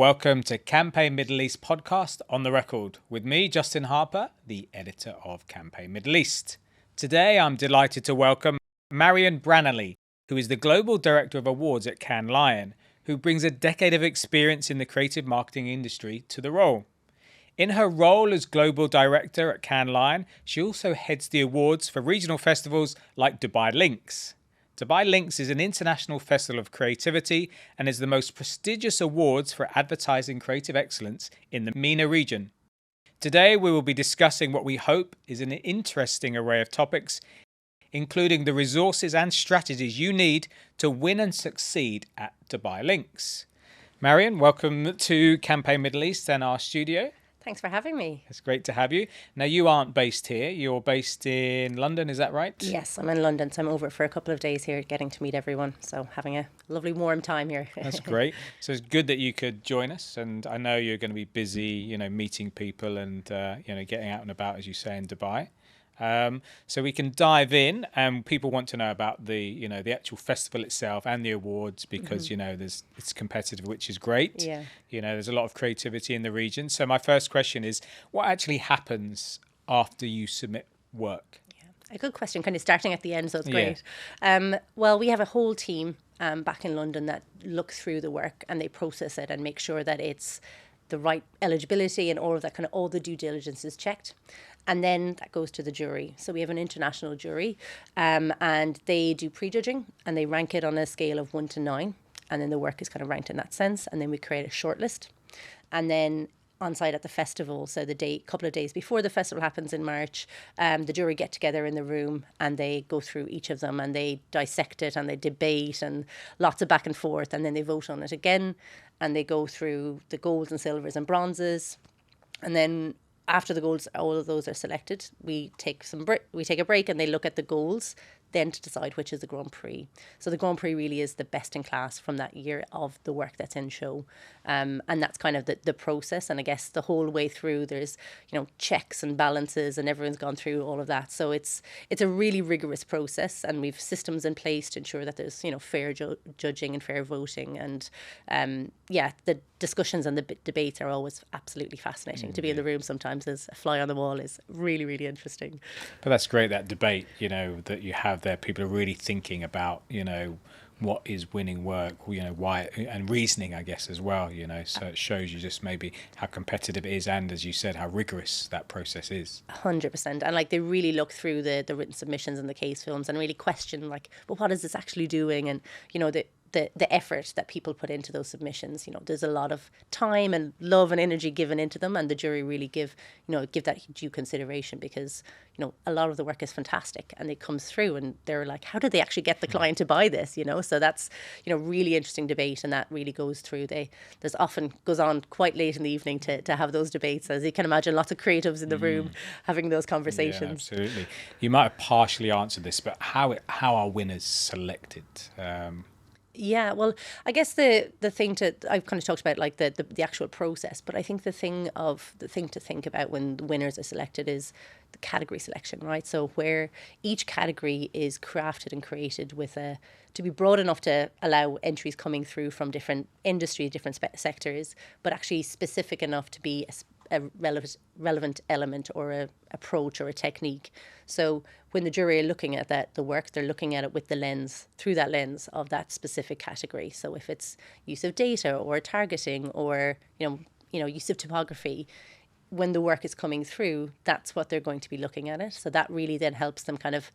Welcome to Campaign Middle East podcast on the record with me, Justin Harper, the editor of Campaign Middle East. Today, I'm delighted to welcome Marian Brannelly, who is the Global Director of Awards at Cannes Lion, who brings a decade of experience in the creative marketing industry to the role. In her role as Global Director at Cannes Lion, she also heads the awards for regional festivals like Dubai Lynx. Dubai Lynx is an international festival of creativity and is the most prestigious awards for advertising creative excellence in the MENA region. Today we will be discussing what we hope is an interesting array of topics, including the resources and strategies you need to win and succeed at Dubai Lynx. Marian, welcome to Campaign Middle East and our studio. Thanks for having me. It's great to have you. Now, you aren't based here. You're based in London, is that right? Yes, I'm in London, so I'm over for a couple of days here getting to meet everyone. So having a lovely warm time here. That's great. So it's good that you could join us. And I know you're going to be busy, meeting people and, getting out and about, as you say, in Dubai. So we can dive in, and people want to know about the actual festival itself and the awards because, it's competitive, which is great. Yeah. There's a lot of creativity in the region. So my first question is, what actually happens after you submit work? Yeah. A good question, kind of starting at the end, so it's great. Well, we have a whole team back in London that look through the work and they process it and make sure that it's the right eligibility and all of that, kind of all the due diligence is checked. And then that goes to the jury. So we have an international jury and they do prejudging and they rank it on a scale of 1 to 9. And then the work is kind of ranked in that sense. And then we create a shortlist. And then on site at the festival, so the couple of days before the festival happens in March, the jury get together in the room and they go through each of them and they dissect it and they debate and lots of back and forth. And then they vote on it again and they go through the golds and silvers and bronzes. And then after the golds, all of those are selected, we take a break and they look at the goals then to decide which is the Grand Prix. So the Grand Prix really is the best in class from that year of the work that's in show. And that's kind of the process. And I guess the whole way through there's, checks and balances and everyone's gone through all of that. So it's a really rigorous process and we've systems in place to ensure that there's, fair judging and fair voting. And the discussions and the debates are always absolutely fascinating. To be in the room sometimes as a fly on the wall is really, really interesting. But that's great, that debate, that you have there. People are really thinking about, what is winning work, why, and reasoning, I guess, as well, so it shows you just maybe how competitive it is and, as you said, how rigorous that process is. 100%. And they really look through the written submissions and the case films and really question well, what is this actually doing? And, the effort that people put into those submissions, there's a lot of time and love and energy given into them, and the jury really give that due consideration because, a lot of the work is fantastic and it comes through and they're like, how did they actually get the client to buy this, So that's, really interesting debate and that really goes through. There's often goes on quite late in the evening to have those debates, as you can imagine, lots of creatives in the room having those conversations. Yeah, absolutely. You might have partially answered this, but how are winners selected? Yeah, well, I guess the thing I've kind of talked about the actual process, but I think the thing to think about when the winners are selected is the category selection, right? So where each category is crafted and created to be broad enough to allow entries coming through from different industries, different sectors, but actually specific enough to be a relevant element or a approach or a technique. So when the jury are looking at the work, they're looking at it through that lens of that specific category. So if it's use of data or targeting or use of typography, when the work is coming through, that's what they're going to be looking at it. So that really then helps them kind of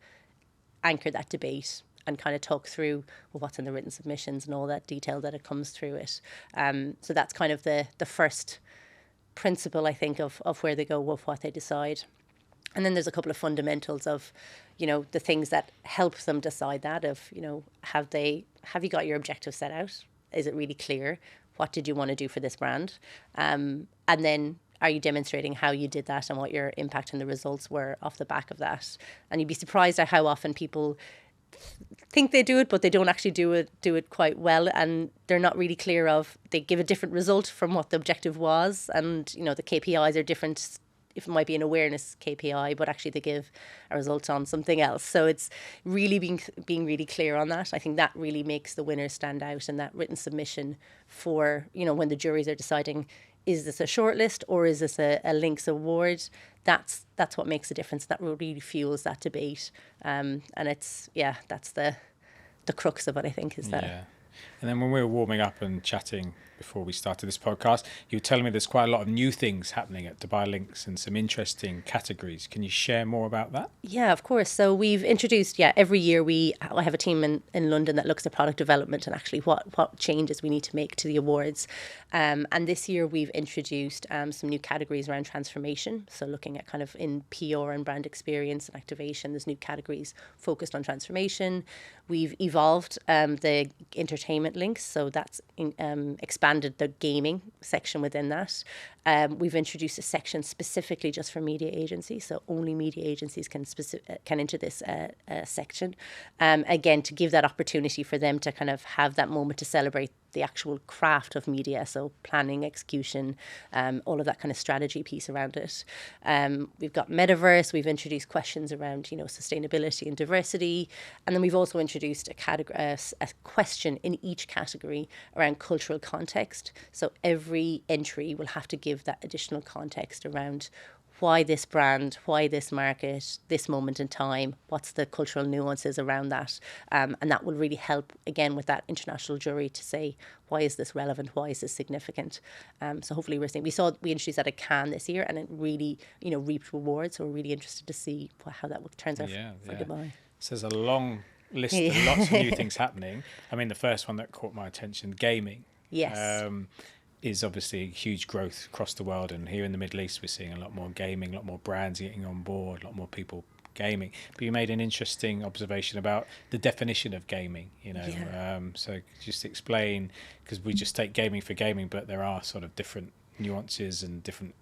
anchor that debate and kind of talk through what's in the written submissions and all that detail that it comes through it. So that's kind of the first principle, I think, of where they go with what they decide. And then there's a couple of fundamentals of, the things that help them decide that have you got your objective set out? Is it really clear? What did you want to do for this brand? And then are you demonstrating how you did that and what your impact and the results were off the back of that? And you'd be surprised at how often people think they do it, but they don't actually do it quite well, and they're not really clear of, they give a different result from what the objective was, and the KPIs are different if it might be an awareness KPI, but actually they give a result on something else. So it's really being really clear on that. I think that really makes the winners stand out, and that written submission for, when the juries are deciding, is this a shortlist or is this a Lynx award? That's what makes a difference. That really fuels that debate. And that's the crux of it, I think, is that. Yeah. And then when we were warming up and chatting before we started this podcast, you were telling me there's quite a lot of new things happening at Dubai Lynx and some interesting categories. Can you share more about that? Yeah, of course. So we've introduced, every year I have a team in London that looks at product development and actually what changes we need to make to the awards. And this year we've introduced some new categories around transformation. So looking at kind of in PR and brand experience and activation, there's new categories focused on transformation. We've evolved the entertainment links, so that's expanded the gaming section within that. We've introduced a section specifically just for media agencies, so only media agencies can enter this section. Again, to give that opportunity for them to kind of have that moment to celebrate the actual craft of media, so planning, execution, all of that kind of strategy piece around it. We've got metaverse. We've introduced questions around sustainability and diversity, and then we've also introduced a question in each category around cultural context. So every entry will have to give that additional context around why this brand, why this market, this moment in time, what's the cultural nuances around that. And that will really help, again, with that international jury to say, why is this relevant? Why is this significant? So hopefully we introduced that at Cannes this year, and it really, reaped rewards. So we're really interested to see how that turns out for Dubai. So there's a long list of lots of new things happening. I mean, the first one that caught my attention, gaming. Yes. Is obviously huge growth across the world, and here in the Middle East we're seeing a lot more gaming, a lot more brands getting on board, a lot more people gaming. But you made an interesting observation about the definition of gaming, so just explain, because we just take gaming for gaming, but there are sort of different nuances and different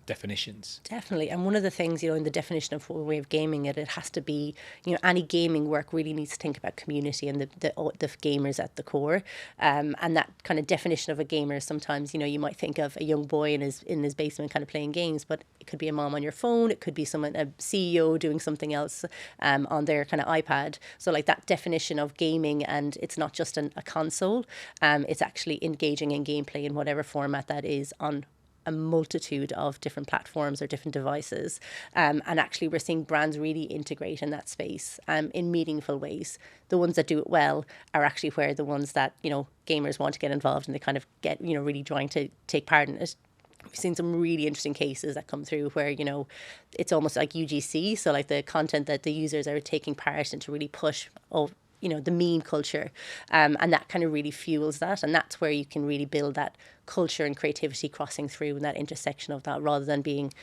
definitions. Definitely. And one of the things, in the definition of what way of gaming it has to be, any gaming work really needs to think about community and the gamers at the core. And that kind of definition of a gamer, sometimes, you might think of a young boy in his basement kind of playing games, but it could be a mom on your phone. It could be a CEO doing something else on their kind of iPad. So like that definition of gaming, and it's not just a console. It's actually engaging in gameplay in whatever format that is on a multitude of different platforms or different devices. And actually we're seeing brands really integrate in that space in meaningful ways. The ones that do it well are actually where the ones that, gamers want to get involved and they kind of get, really trying to take part in it. We've seen some really interesting cases that come through where, it's almost like UGC. So like the content that the users are taking part in to really push the meme culture. And that kind of really fuels that. And that's where you can really build that culture and creativity crossing through and that intersection of that, rather than being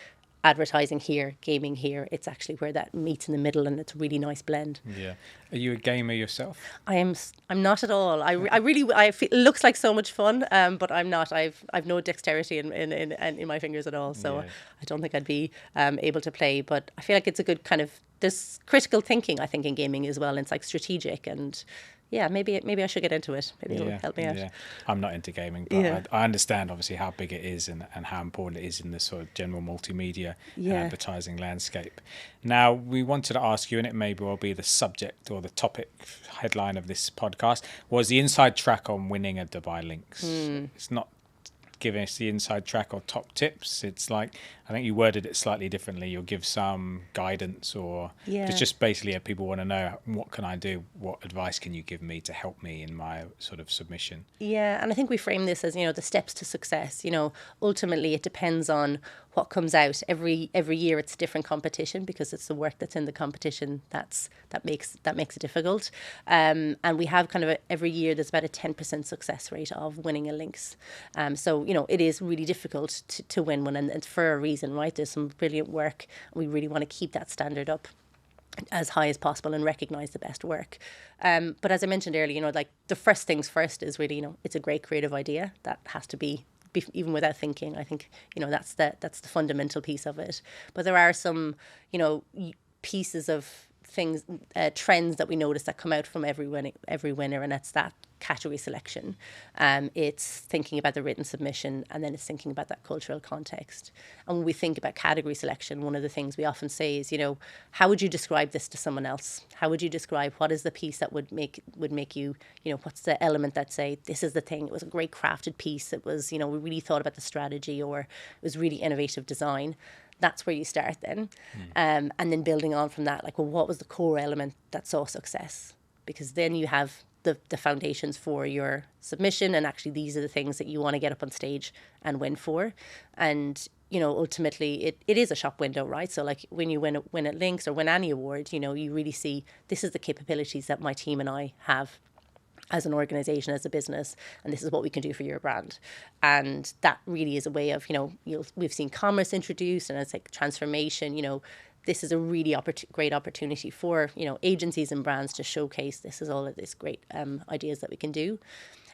advertising here, gaming here. It's actually where that meets in the middle, and it's a really nice blend. Yeah. Are you a gamer yourself? I'm not at all. I feel, it looks like so much fun, but I'm not. I've no dexterity in my fingers at all. So I don't think I'd be able to play. But I feel like it's a good kind of, there's critical thinking, I think, in gaming as well. And it's like strategic, and maybe I should get into it. Maybe it'll help me out. Yeah, I'm not into gaming, but I understand obviously how big it is and how important it is in the sort of general multimedia and advertising landscape. Now, we wanted to ask you, and it may well be the subject or the topic headline of this podcast, was the inside track on winning a Dubai Lynx. It's not giving us the inside track or top tips. It's like, I think you worded it slightly differently. You'll give some guidance, or it's just basically people want to know, what can I do? What advice can you give me to help me in my sort of submission? Yeah, and I think we frame this as, the steps to success. Ultimately it depends on what comes out. Every year it's a different competition, because it's the work that's in the competition that makes it difficult. And we have kind of every year there's about a 10% success rate of winning a Lynx. So it is really difficult to win one, and it's for a reason, right? There's some brilliant work, and we really want to keep that standard up as high as possible and recognize the best work. But as I mentioned earlier, like the first things first is really, it's a great creative idea that has to be even without thinking. I think, that's the fundamental piece of it. But there are some, pieces of things, trends that we notice that come out from every winner, and that's that category selection. It's thinking about the written submission, and then it's thinking about that cultural context. And when we think about category selection, one of the things we often say is, how would you describe this to someone else? How would you describe what is the piece that would make you, what's the element that say, this is the thing, it was a great crafted piece, it was, we really thought about the strategy, or it was really innovative design. That's where you start then. And then building on from that, like, well, what was the core element that saw success? Because then you have the foundations for your submission, and actually these are the things that you want to get up on stage and win for. And ultimately it is a shop window, right? So like when you win at Lynx or win any award, you really see this is the capabilities that my team and I have as an organization, as a business, and this is what we can do for your brand. And that really is a way of, we've seen commerce introduced, and it's like transformation. This is a really great opportunity for, agencies and brands to showcase this is all of these great ideas that we can do.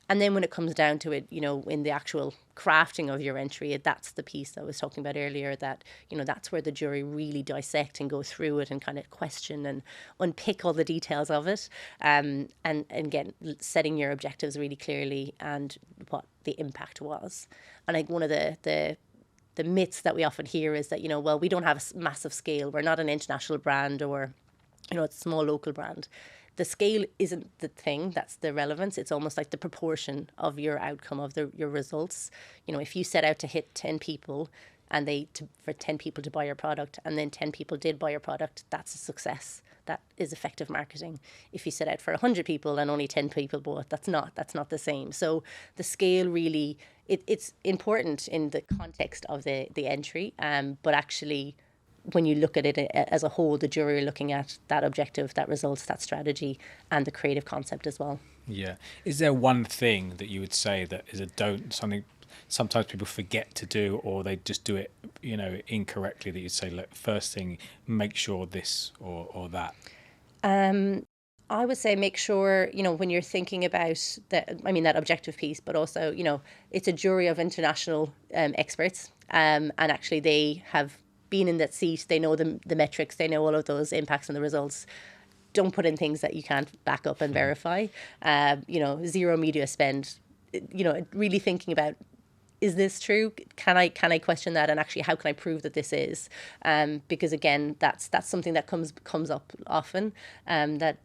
And then when it comes down to it, in the actual crafting of your entry, that's the piece that I was talking about earlier, that, that's where the jury really dissect and go through it and kind of question and unpick all the details of it. And again, setting your objectives really clearly and what the impact was. And I think one of the myths that we often hear is that, well, we don't have a massive scale. We're not an international brand, or, it's a small local brand. The scale isn't the thing that's the relevance. It's almost like the proportion of your outcome, of your results. If you set out to hit 10 people and for 10 people to buy your product, and then 10 people did buy your product, that's a success. That is effective marketing. If you set out for 100 people and only 10 people bought, that's not the same. So the scale really, it's important in the context of the entry, but actually when you look at it as a whole, the jury are looking at that objective, that results, that strategy, and the creative concept as well. Yeah. Is there one thing that you would say that is a don't, something sometimes people forget to do, or they just do it, incorrectly, that you'd say, look, first thing, make sure this or that? I would say make sure, when you're thinking about that objective piece, but also, it's a jury of international experts, and actually they have been in that seat. They know the metrics, they know all of those impacts and the results. Don't put in things that you can't back up and verify. Zero media spend, really thinking about, is this true? Can I question that? And actually, how can I prove that this is? Because again, that's something that comes up often. And then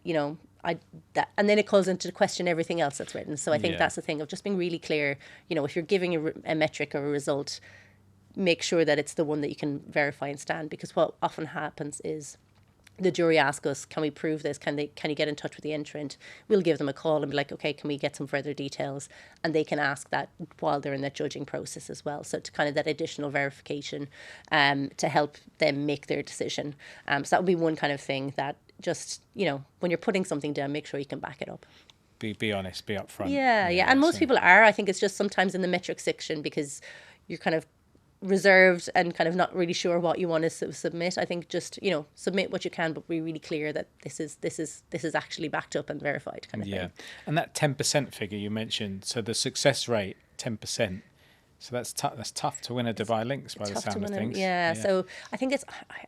it calls into question everything else that's written. So I think that's the thing of just being really clear. If you're giving a metric or a result, make sure that it's the one that you can verify and stand. Because what often happens is the jury asks us, can we prove this? Can you get in touch with the entrant? We'll give them a call and be like, okay, can we get some further details? And they can ask that while they're in that judging process as well. So to kind of that additional verification to help them make their decision. So that would be one kind of thing that just, when you're putting something down, make sure you can back it up. Be honest, be upfront. Yeah. And most people are. I think it's just sometimes in the metric section, because you're kind of reserved and kind of not really sure what you want to submit. I think just submit what you can, but be really clear that this is actually backed up and verified kind of thing. And that 10% figure you mentioned, so the success rate 10%, so that's tough to win a Dubai Lynx by the sound of things. So I think I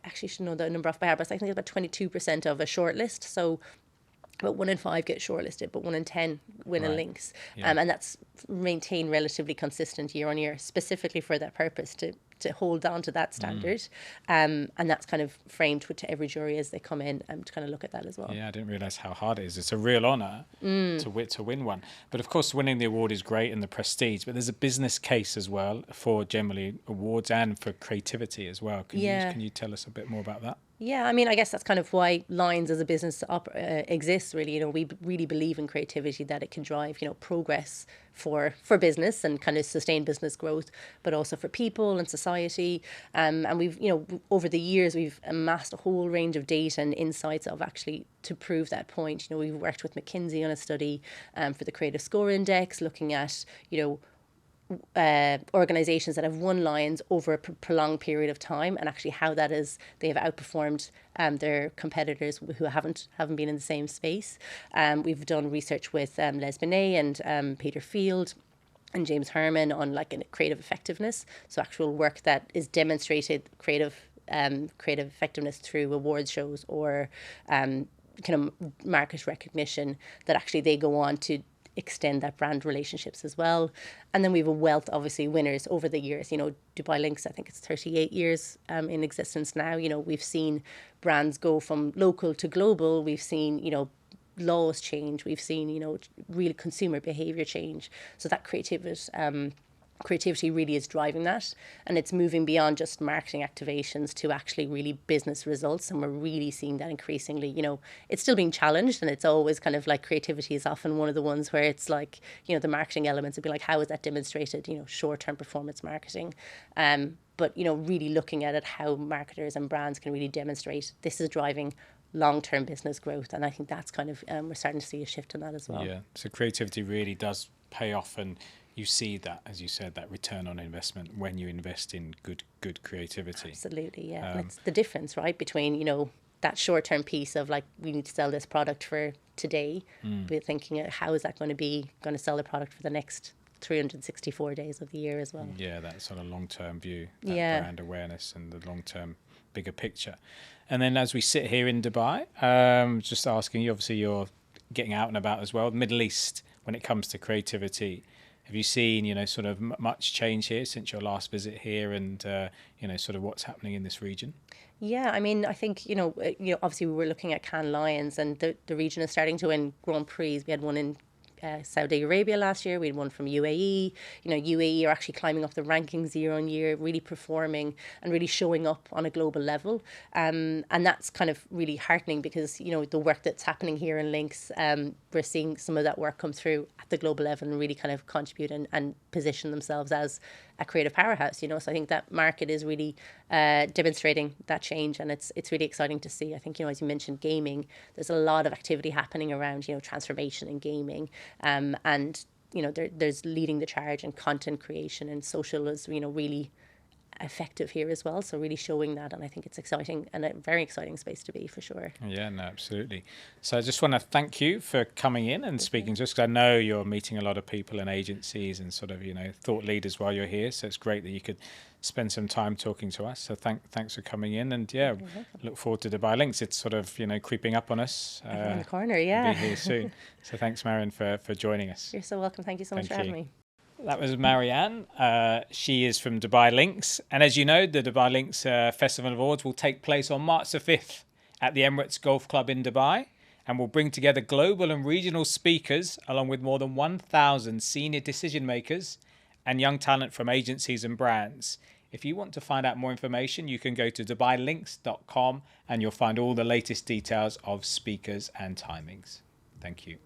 actually should know the number off by heart, but I think it's about 22% of a shortlist. So about 1 in 5 get shortlisted, but 1 in 10 win a Lynx. And that's maintained relatively consistent year on year, specifically for that purpose, to hold on to that standard. And that's kind of framed to every jury as they come in, and to kind of look at that as well. Yeah, I didn't realise how hard it is. It's a real honour to win one. But of course, winning the award is great and the prestige, but there's a business case as well for generally awards and for creativity as well. Can you tell us a bit more about that? Yeah, I guess that's kind of why Lines as a business exists, really. We really believe in creativity, that it can drive, progress for business and kind of sustain business growth, but also for people and society. And we've, over the years, we've amassed a whole range of data and insights of actually to prove that point. We've worked with McKinsey on a study for the Creative Score Index, looking at, organizations that have won Lions over a prolonged period of time, and actually how that is they have outperformed their competitors who haven't been in the same space. We've done research with Les Binet and Peter Field and James Herman on creative effectiveness, so actual work that is demonstrated creative effectiveness through awards shows or kind of market recognition, that actually they go on to extend that brand relationships as well. And then we have a wealth, obviously, winners over the years. Dubai Lynx, I think it's 38 years in existence now. We've seen brands go from local to global. We've seen, laws change. We've seen, real consumer behavior change. So that creativity really is driving that, and it's moving beyond just marketing activations to actually really business results, and we're really seeing that increasingly. It's still being challenged, and it's always kind of like creativity is often one of the ones where it's like, the marketing elements would be like, how is that demonstrated, short-term performance marketing, but really looking at it, how marketers and brands can really demonstrate this is driving long-term business growth. And I think that's kind of we're starting to see a shift in that as well. Yeah, so creativity really does pay off, and you see that, as you said, that return on investment when you invest in good creativity. Absolutely, yeah. That's the difference, right, between, that short-term piece of like, we need to sell this product for today. We're thinking, how is that going to sell the product for the next 364 days of the year as well. Yeah, that sort of long-term view, that brand awareness and the long-term bigger picture. And then as we sit here in Dubai, just asking you, obviously you're getting out and about as well, Middle East, when it comes to creativity, have you seen, sort of much change here since your last visit here, and, sort of what's happening in this region? Yeah, I mean, I think, obviously we were looking at Cannes Lions, and the region is starting to win Grand Prix. We had one in Saudi Arabia last year. We had one from UAE. UAE are actually climbing up the rankings year on year, really performing and really showing up on a global level. And that's kind of really heartening because, the work that's happening here in Lynx, we're seeing some of that work come through at the global level and really kind of contribute and position themselves as a creative powerhouse, So I think that market is really demonstrating that change, and it's really exciting to see. I think, as you mentioned, gaming, there's a lot of activity happening around, transformation in gaming. And there's leading the charge in content creation, and social is really effective here as well, so really showing that, and I think it's exciting and a very exciting space to be, for sure. Yeah, no, absolutely. So I just want to thank you for coming in and speaking to us, because I know you're meeting a lot of people and agencies and sort of thought leaders while you're here, so it's great that you could spend some time talking to us. So thanks for coming in, and look forward to Dubai Lynx. It's sort of creeping up on us. Around the corner, yeah. Be here soon. So thanks, Marian, for joining us. You're so welcome. Thank you so much for having me. That was Marianne. She is from Dubai Lynx. And as you know, the Dubai Lynx Festival Awards will take place on March the 5th at the Emirates Golf Club in Dubai, and will bring together global and regional speakers along with more than 1,000 senior decision makers and young talent from agencies and brands. If you want to find out more information, you can go to dubailynx.com and you'll find all the latest details of speakers and timings. Thank you.